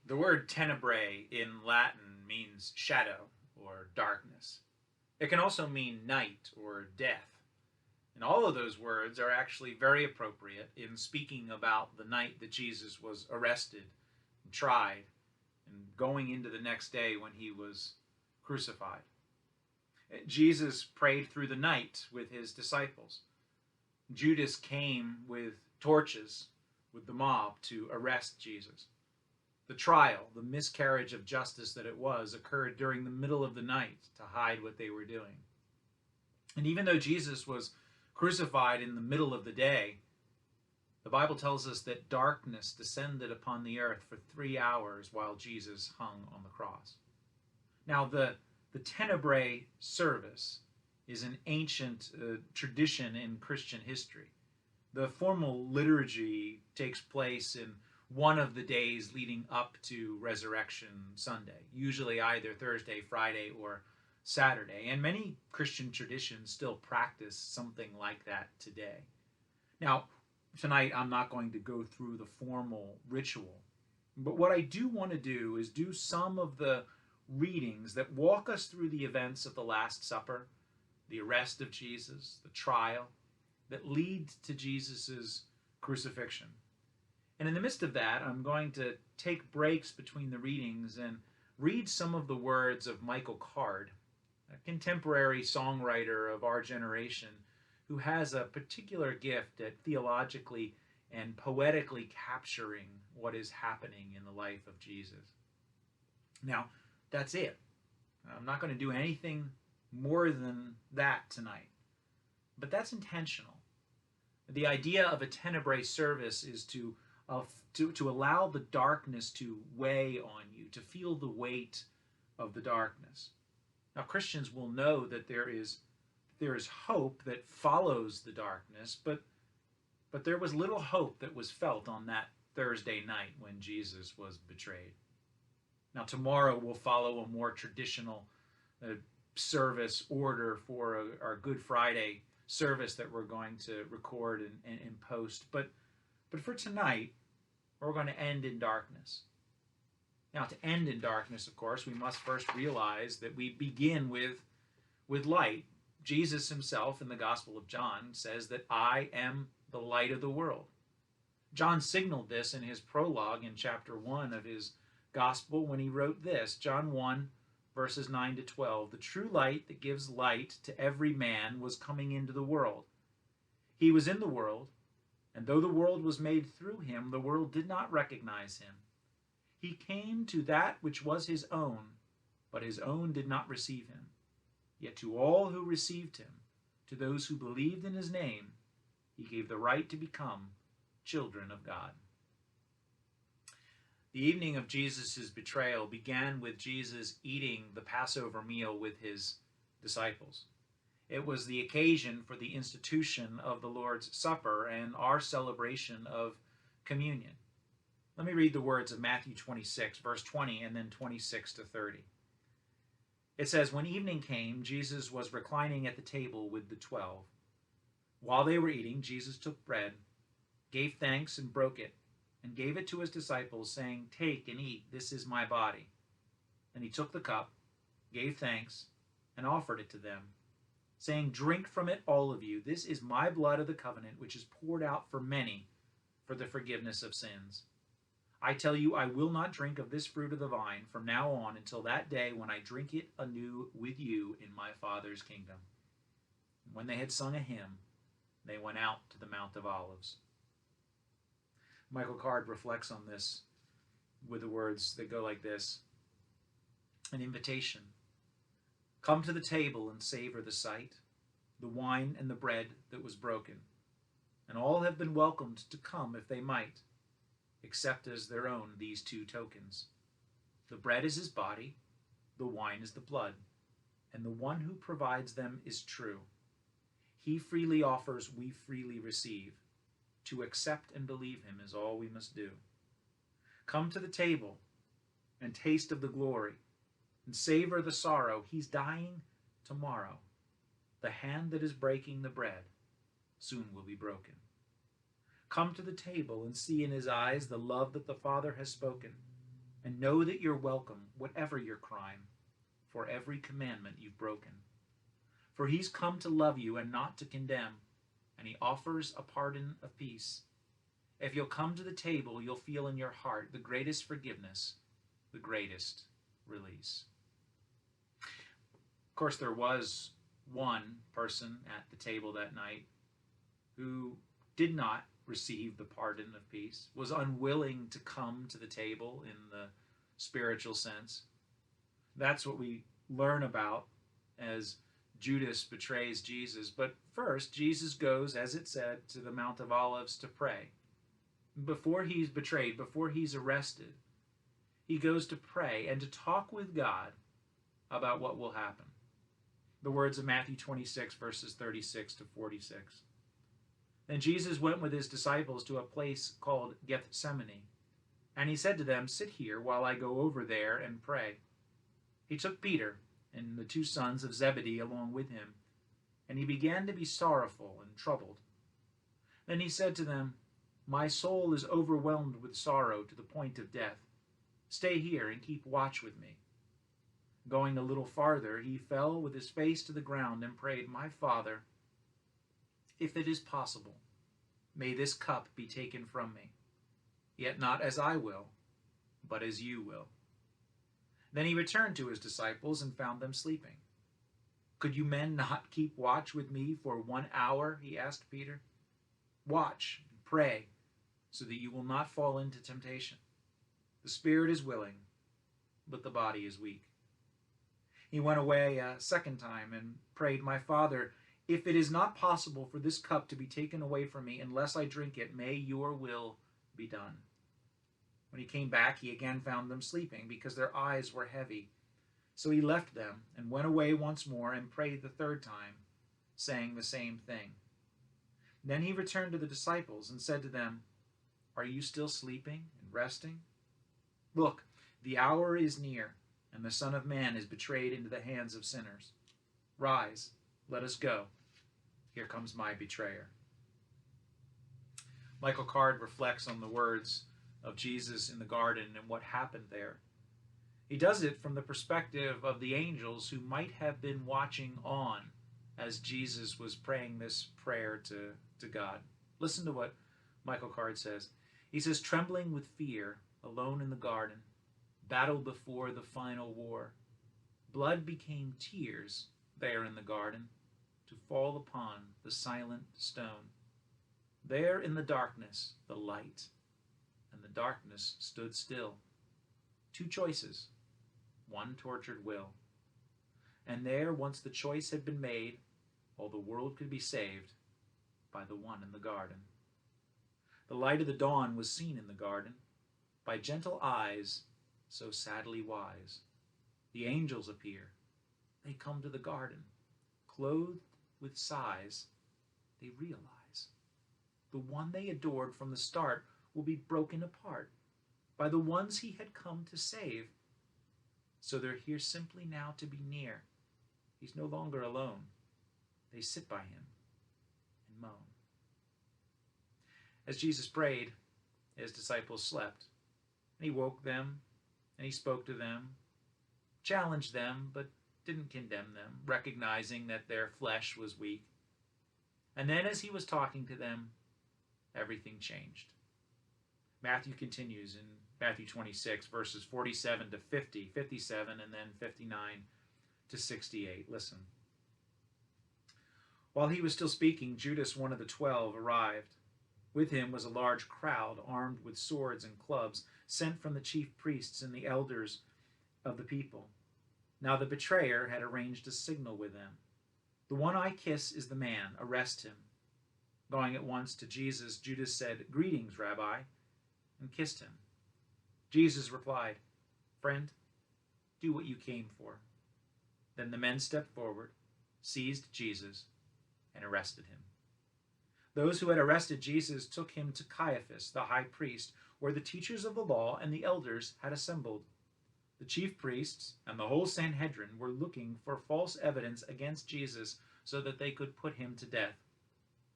The word tenebrae in Latin means shadow or darkness. It can also mean night or death. And all of those words are actually very appropriate in speaking about the night that Jesus was arrested and tried and going into the next day when he was crucified. Jesus prayed through the night with his disciples. Judas came with torches with the mob to arrest Jesus. The trial, the miscarriage of justice that it was, occurred during the middle of the night to hide what they were doing. And even though Jesus was crucified in the middle of the day, the Bible tells us that darkness descended upon the earth for 3 hours while Jesus hung on the cross. Now, the Tenebrae service is an ancient tradition in Christian history. The formal liturgy takes place in one of the days leading up to Resurrection Sunday, usually either Thursday, Friday, or Saturday. And many Christian traditions still practice something like that today. Now, tonight I'm not going to go through the formal ritual, but what I do want to do is do some of the readings that walk us through the events of the Last Supper, the arrest of Jesus, the trial, that lead to Jesus' crucifixion. And in the midst of that, I'm going to take breaks between the readings and read some of the words of Michael Card, a contemporary songwriter of our generation who has a particular gift at theologically and poetically capturing what is happening in the life of Jesus. Now, that's it. I'm not going to do anything more than that tonight. But that's intentional. The idea of a Tenebrae service is to allow the darkness to weigh on you, to feel the weight of the darkness. Now, Christians will know that there is hope that follows the darkness, but there was little hope that was felt on that Thursday night when Jesus was betrayed. Now, tomorrow we'll follow a more traditional service order for our Good Friday service that we're going to record and post. But for tonight, we're going to end in darkness. Now, to end in darkness, of course, we must first realize that we begin with light. Jesus himself in the Gospel of John says that I am the light of the world. John signaled this in his prologue in chapter 1 of his Gospel when he wrote this, John 1, verses 9 to 12. The true light that gives light to every man was coming into the world. He was in the world, and though the world was made through him, the world did not recognize him. He came to that which was his own, but his own did not receive him. Yet to all who received him, to those who believed in his name, he gave the right to become children of God. The evening of Jesus' betrayal began with Jesus eating the Passover meal with his disciples. It was the occasion for the institution of the Lord's Supper and our celebration of communion. Let me read the words of Matthew 26, verse 20, and then 26 to 30. It says, when evening came, Jesus was reclining at the table with the 12. While they were eating, Jesus took bread, gave thanks, and broke it, and gave it to his disciples, saying, take and eat, this is my body. And he took the cup, gave thanks, and offered it to them, saying, drink from it, all of you. This is my blood of the covenant, which is poured out for many for the forgiveness of sins. I tell you, I will not drink of this fruit of the vine from now on until that day when I drink it anew with you in my Father's kingdom. And when they had sung a hymn, they went out to the Mount of Olives. Michael Card reflects on this with the words that go like this. An invitation. Come to the table and savor the sight, the wine and the bread that was broken. And all have been welcomed to come if they might, except as their own these two tokens. The bread is his body, the wine is the blood, and the one who provides them is true. He freely offers, we freely receive. To accept and believe him is all we must do. Come to the table and taste of the glory and savor the sorrow. He's dying tomorrow. The hand that is breaking the bread soon will be broken. Come to the table and see in his eyes the love that the Father has spoken, and know that you're welcome, whatever your crime, for every commandment you've broken. For he's come to love you and not to condemn, and he offers a pardon of peace. If you'll come to the table, you'll feel in your heart the greatest forgiveness, the greatest release. Of course, there was one person at the table that night who did not receive the pardon of peace, was unwilling to come to the table in the spiritual sense. That's what we learn about as Judas betrays Jesus. But first, Jesus goes, as it said, to the Mount of Olives to pray. Before he's betrayed, before he's arrested, he goes to pray and to talk with God about what will happen. The words of Matthew 26, verses 36 to 46. Then Jesus went with his disciples to a place called Gethsemane, and he said to them, "Sit here while I go over there and pray." He took Peter and the two sons of Zebedee along with him, and he began to be sorrowful and troubled. Then he said to them, "My soul is overwhelmed with sorrow to the point of death. Stay here and keep watch with me." Going a little farther, he fell with his face to the ground and prayed, "My Father, if it is possible, may this cup be taken from me. Yet not as I will, but as you will." Then he returned to his disciples and found them sleeping. "Could you men not keep watch with me for 1 hour?" he asked Peter. "Watch and pray, so that you will not fall into temptation. The spirit is willing, but the body is weak." He went away a second time and prayed, "My Father, if it is not possible for this cup to be taken away from me unless I drink it, may your will be done." When he came back, he again found them sleeping because their eyes were heavy. So he left them and went away once more and prayed the third time, saying the same thing. Then he returned to the disciples and said to them, "Are you still sleeping and resting? Look, the hour is near, and the Son of Man is betrayed into the hands of sinners. Rise, let us go. Here comes my betrayer." Michael Card reflects on the words of Jesus in the garden and what happened there. He does it from the perspective of the angels who might have been watching on as Jesus was praying this prayer to God. Listen to what Michael Card says. He says, "Trembling with fear, alone in the garden, battle before the final war, blood became tears there in the garden to fall upon the silent stone. There in the darkness, the light, and the darkness stood still. Two choices, one tortured will. And there, once the choice had been made, all the world could be saved by the one in the garden. The light of the dawn was seen in the garden by gentle eyes so sadly wise. The angels appear. They come to the garden, clothed with sighs. They realize the one they adored from the start will be broken apart by the ones he had come to save. So they're here simply now to be near. He's no longer alone. They sit by him and moan." As Jesus prayed, his disciples slept, and he woke them, and he spoke to them, challenged them, but didn't condemn them, recognizing that their flesh was weak. And then as he was talking to them, everything changed. Matthew continues in Matthew 26, verses 47 to 50, 57, and then 59 to 68. Listen. "While he was still speaking, Judas, one of the 12, arrived. With him was a large crowd armed with swords and clubs, sent from the chief priests and the elders of the people. Now the betrayer had arranged a signal with them. 'The one I kiss is the man. Arrest him.' Going at once to Jesus, Judas said, 'Greetings, Rabbi,' and kissed him. Jesus replied, 'Friend, do what you came for.' Then the men stepped forward, seized Jesus, and arrested him. Those who had arrested Jesus took him to Caiaphas, the high priest, where the teachers of the law and the elders had assembled. The chief priests and the whole Sanhedrin were looking for false evidence against Jesus so that they could put him to death.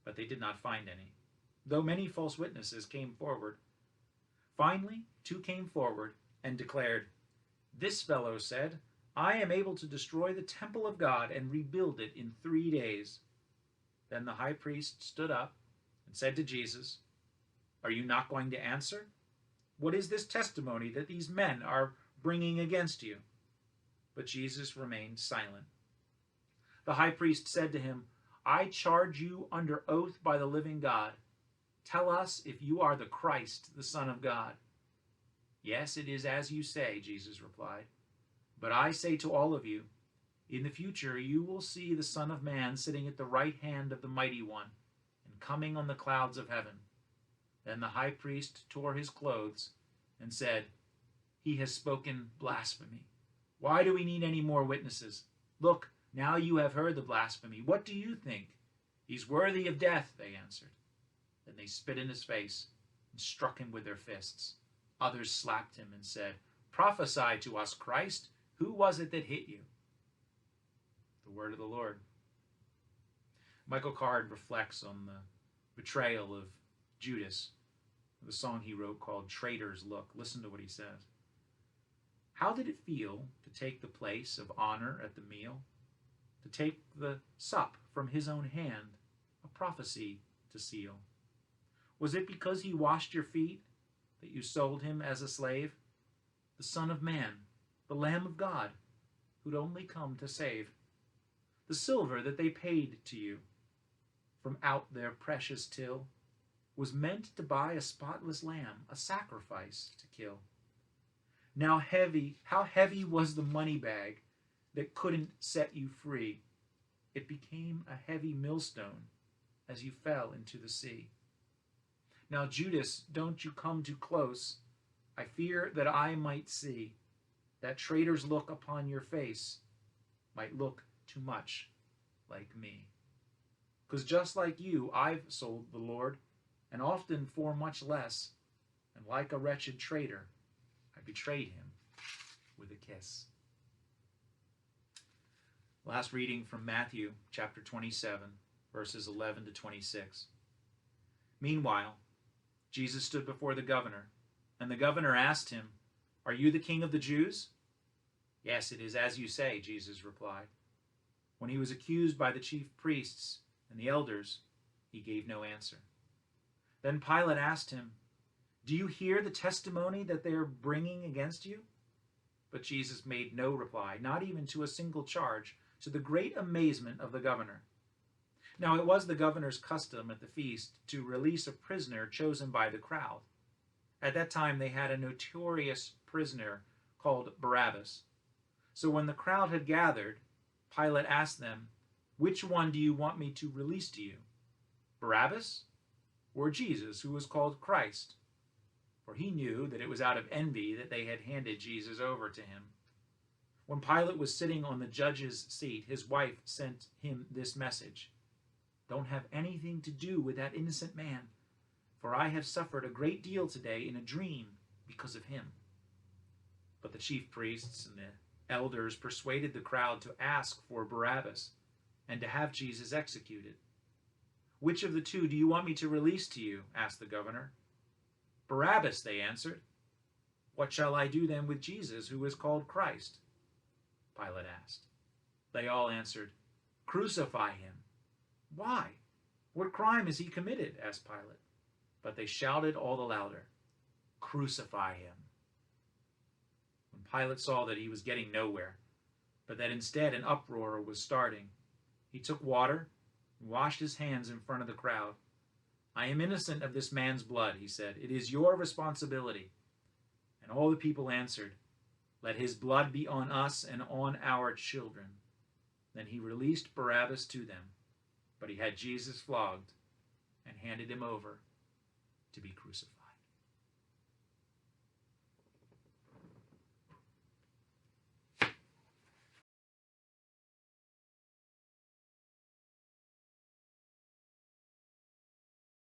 But they did not find any, though many false witnesses came forward. Finally, two came forward and declared, "This fellow said, 'I am able to destroy the temple of God and rebuild it in 3 days.'" Then the high priest stood up and said to Jesus, "Are you not going to answer? What is this testimony that these men are bringing against you?" But Jesus remained silent. The high priest said to him, "I charge you under oath by the living God. Tell us if you are the Christ, the Son of God." "Yes, it is as you say," Jesus replied. "But I say to all of you, in the future you will see the Son of Man sitting at the right hand of the Mighty One and coming on the clouds of heaven." Then the high priest tore his clothes and said, "He has spoken blasphemy. Why do we need any more witnesses? Look, now you have heard the blasphemy. What do you think?" "He's worthy of death," they answered. Then they spit in his face and struck him with their fists. Others slapped him and said, "Prophesy to us, Christ. Who was it that hit you?" The word of the Lord. Michael Card reflects on the betrayal of Judas, the song he wrote called "Traitor's Look." Listen to what he says. "How did it feel to take the place of honor at the meal? To take the sup from his own hand, a prophecy to seal? Was it because he washed your feet that you sold him as a slave? The Son of Man, the Lamb of God, who'd only come to save. The silver that they paid to you from out their precious till was meant to buy a spotless lamb, a sacrifice to kill. How heavy was the money bag that couldn't set you free? It became a heavy millstone as you fell into the sea. Now, Judas, don't you come too close. I fear that I might see that traitor's look upon your face might look too much like me. 'Cause just like you, I've sold the Lord, and often for much less, and like a wretched traitor, I betrayed him with a kiss." Last reading from Matthew chapter 27, verses 11 to 26. Meanwhile, Jesus stood before the governor, and the governor asked him, "Are you the king of the Jews?" "Yes, it is as you say," Jesus replied. When he was accused by the chief priests and the elders, he gave no answer. Then Pilate asked him, "Do you hear the testimony that they are bringing against you?" But Jesus made no reply, not even to a single charge, to the great amazement of the governor. Now it was the governor's custom at the feast to release a prisoner chosen by the crowd. At that time they had a notorious prisoner called Barabbas. So when the crowd had gathered, Pilate asked them, "Which one do you want me to release to you? Barabbas or Jesus, who was called Christ?" For he knew that it was out of envy that they had handed Jesus over to him. When Pilate was sitting on the judge's seat, his wife sent him this message: "Don't have anything to do with that innocent man, for I have suffered a great deal today in a dream because of him." But the chief priests and the elders persuaded the crowd to ask for Barabbas and to have Jesus executed. "Which of the two do you want me to release to you?" asked the governor. "Barabbas," they answered. "What shall I do then with Jesus, who is called Christ?" Pilate asked. They all answered, "Crucify him." "Why? What crime has he committed?" asked Pilate. But they shouted all the louder, "Crucify him." When Pilate saw that he was getting nowhere, but that instead an uproar was starting, he took water and washed his hands in front of the crowd. "I am innocent of this man's blood," he said. "It is your responsibility." And all the people answered, "Let his blood be on us and on our children." Then he released Barabbas to them, but he had Jesus flogged and handed him over to be crucified.